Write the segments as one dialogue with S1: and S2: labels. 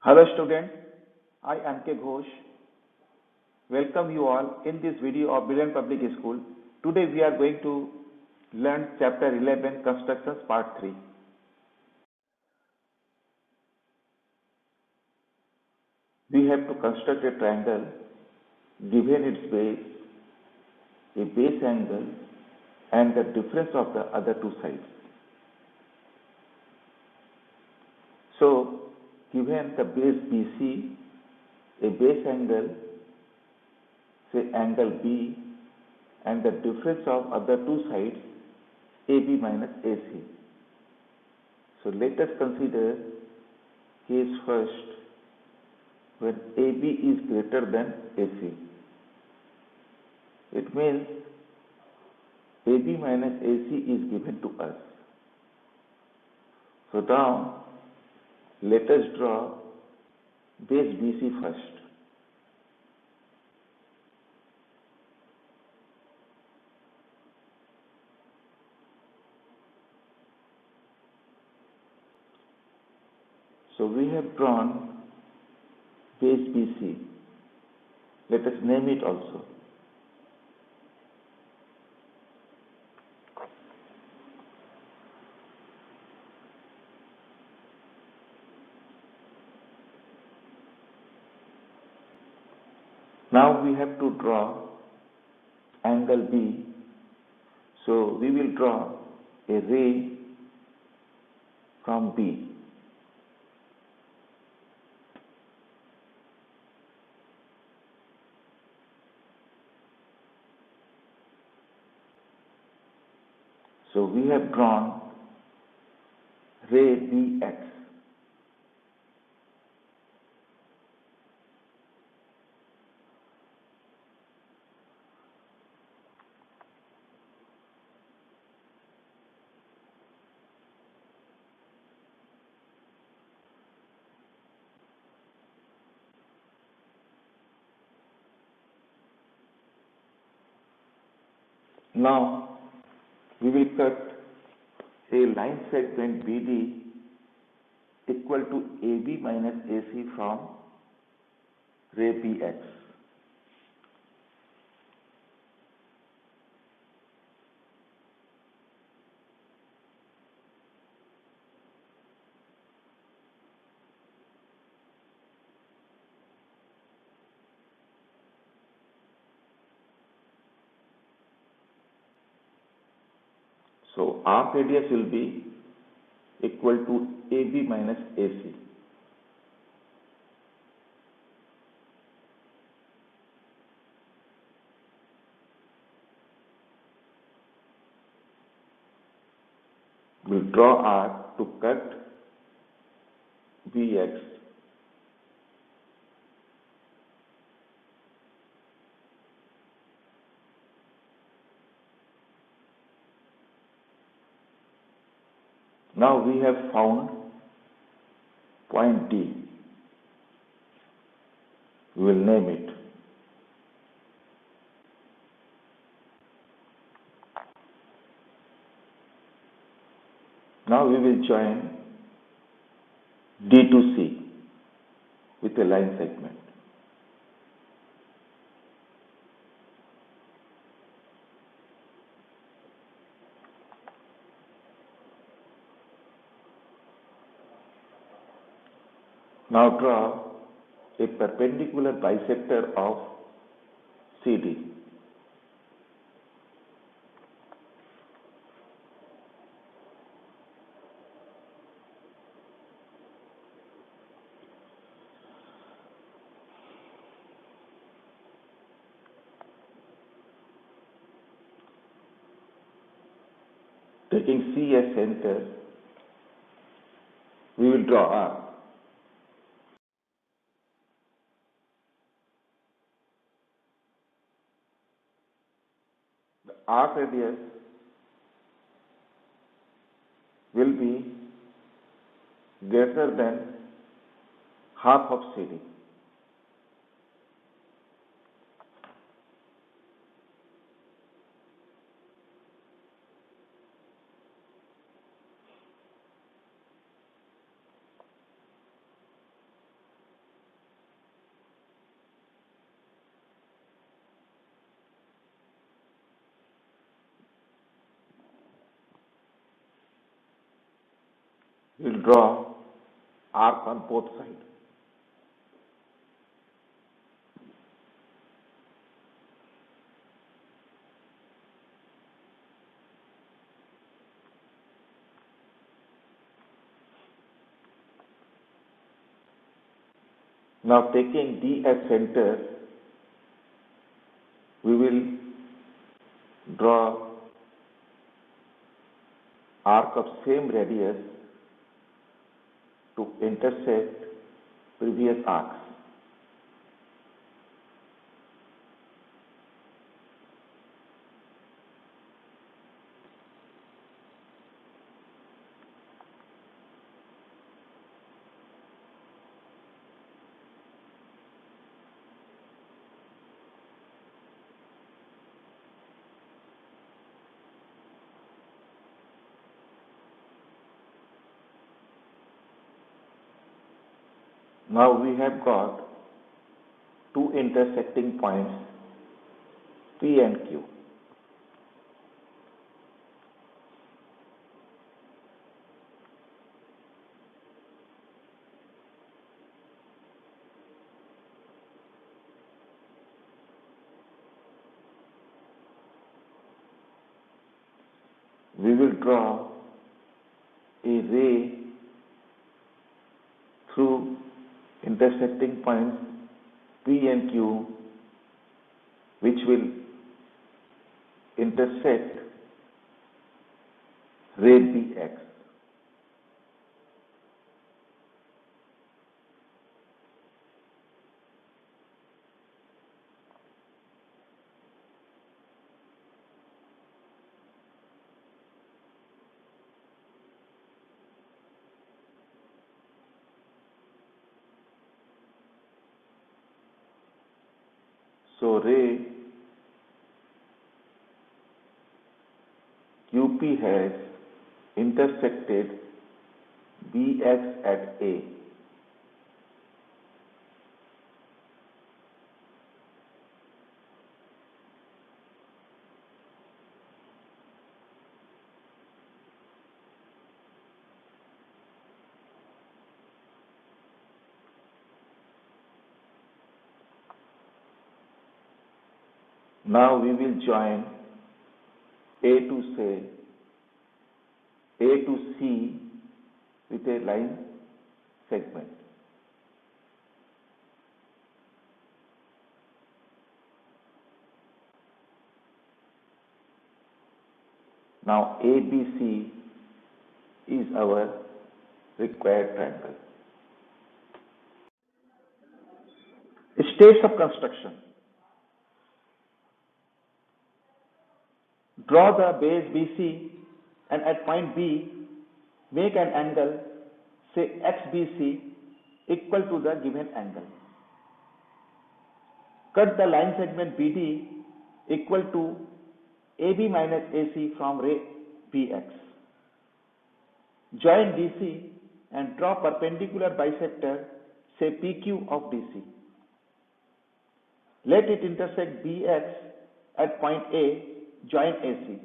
S1: Hello students, I am K. Ghosh. Welcome you all in this video of Brilliant Public School. Today we are going to learn chapter 11 constructions part 3. We have to construct a triangle given its base, a base angle and the difference of the other two sides. So given the base BC, a base angle, say angle B, and the difference of other two sides AB minus AC. So let us consider case first when AB is greater than AC. It means AB minus AC is given to us. So now let us draw base BC first. So we have drawn base BC. Let us name it also. Now we have to draw angle B. So we will draw a ray from B. So we have drawn ray BX. Now we will cut a line segment BD equal to AB minus AC from ray BX. So arc radius will be equal to AB minus AC. We'll draw arc to cut BX. Now we have found point D. We will name it. Now we will join D to C with a line segment. Now draw a perpendicular bisector of CD. Taking C as center, we will draw arc. The arc radius will be greater than half of CD. we'll draw arc on both sides. Now taking D as center, we will draw arc of same radius to intersect previous arcs. Now we have got two intersecting points P and Q. We will draw a ray through intersecting points P and Q, which will intersect ray BX. So ray QP has intersected BX at A. Now we will join A to C with a line segment. Now ABC is our required triangle. States of construction. Draw the base BC and at point B, make an angle, say XBC, equal to the given angle. Cut the line segment BD equal to AB minus AC from ray BX. Join DC and draw perpendicular bisector, say PQ of DC. Let it intersect BX at point A, join AC.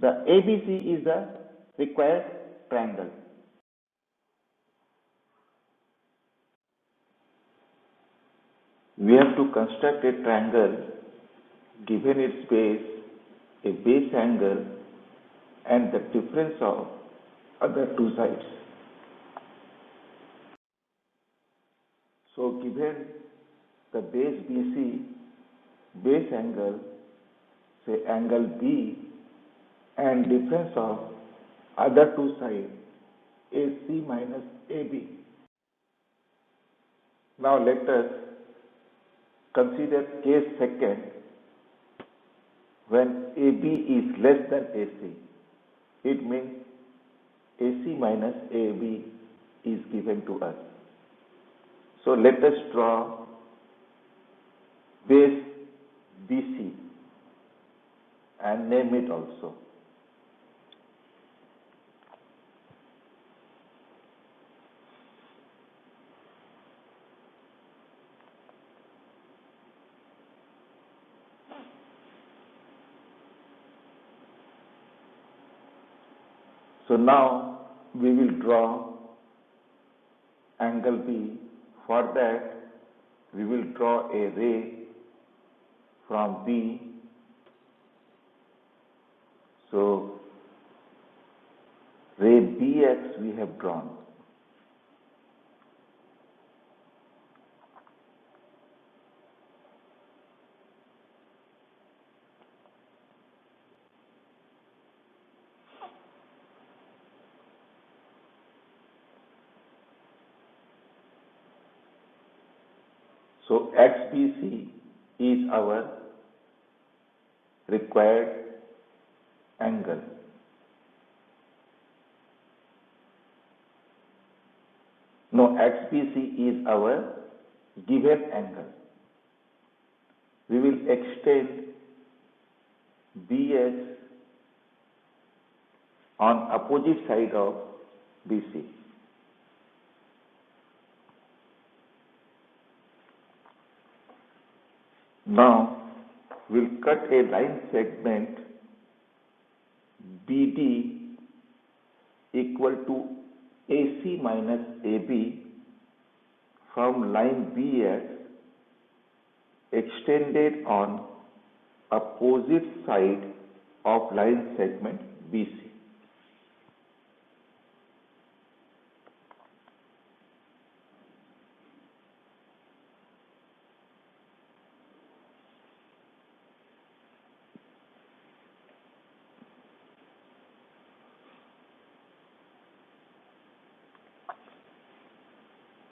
S1: The ABC is the required triangle. We have to construct a triangle given its base, a base angle, and the difference of other two sides. So given the base BC, base angle, say angle B, and difference of other two sides, AC minus AB. Now let us consider case second, when AB is less than AC. It means AC minus AB is given to us. So let us draw base BC and name it also. So now we will draw angle B. For that, we will draw a ray from B. So, ray BX we have drawn. So, XBC is our required angle. No, XBC is our given angle. We will extend BX on opposite side of BC. Now, we'll cut a line segment BD equal to AC minus AB from line BX extended on opposite side of line segment BC.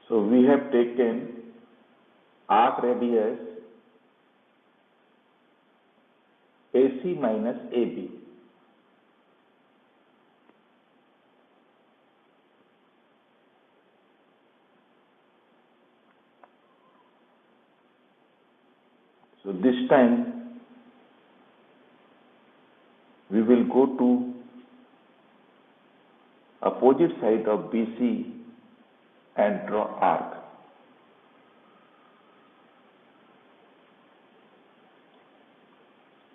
S1: So we have taken arc radius AC minus AB. So this time we will go to opposite side of BC and draw arc.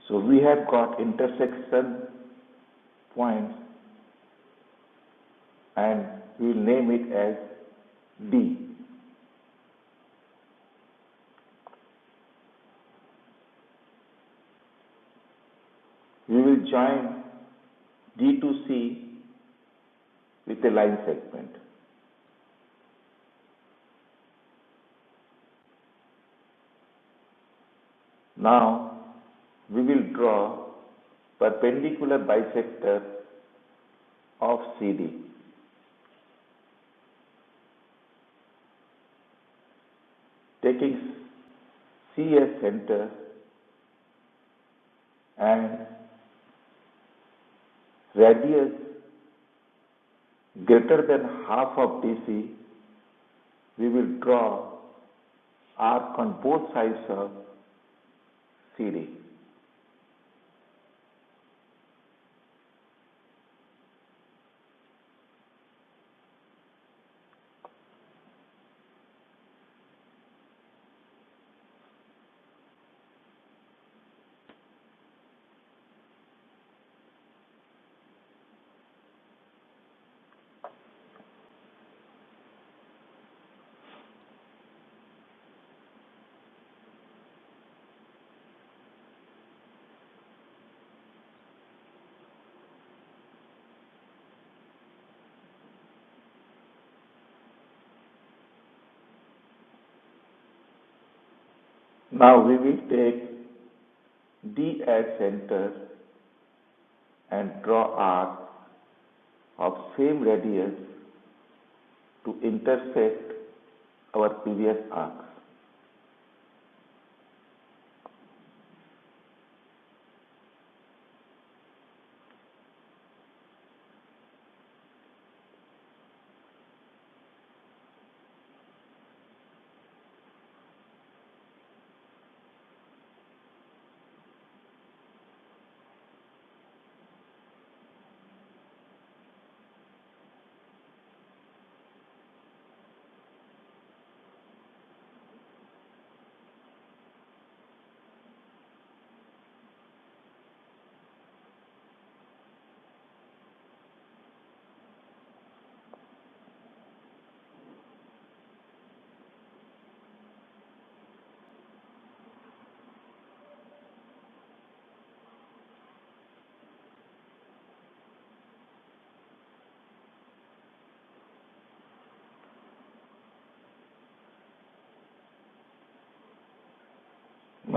S1: So we have got intersection points and we will name it as D. We will join D to C with a line segment. Now we will draw perpendicular bisector of CD. Taking C as center and radius greater than half of DC, we will draw arc on both sides of CD. Now we will take D as center and draw arc of same radius to intersect our previous arcs.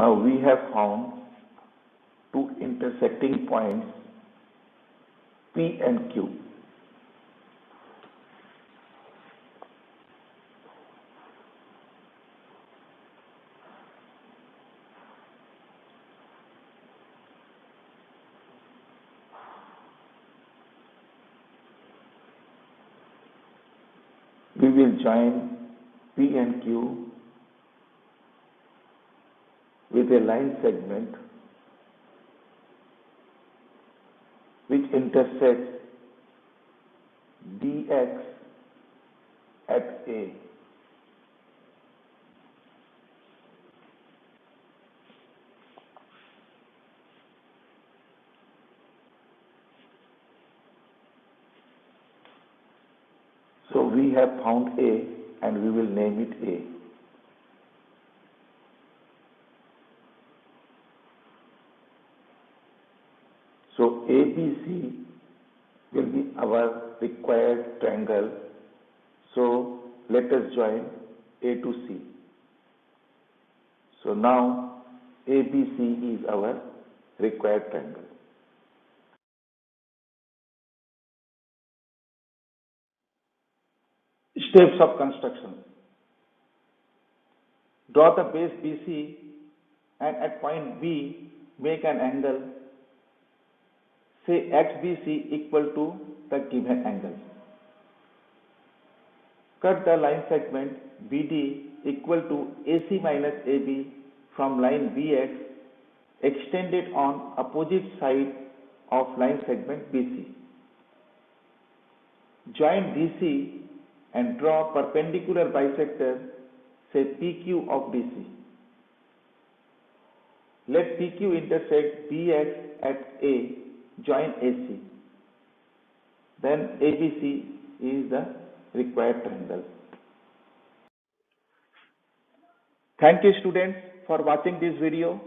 S1: Now we have found two intersecting points P and Q. We will join P and Q with a line segment which intersects dx at A. So we have found A and we will name it A. So ABC will be our required triangle. So let us join A to C. So now ABC is our required triangle. Steps of construction. Draw the base BC and at point B make an angle, say XBC equal to the given angle. Cut the line segment BD equal to AC minus AB from line BX extended on opposite side of line segment BC. Join DC and draw perpendicular bisector, say PQ of DC. Let PQ intersect BX at A, join AC. Then ABC is the required triangle. Thank you students for watching this video.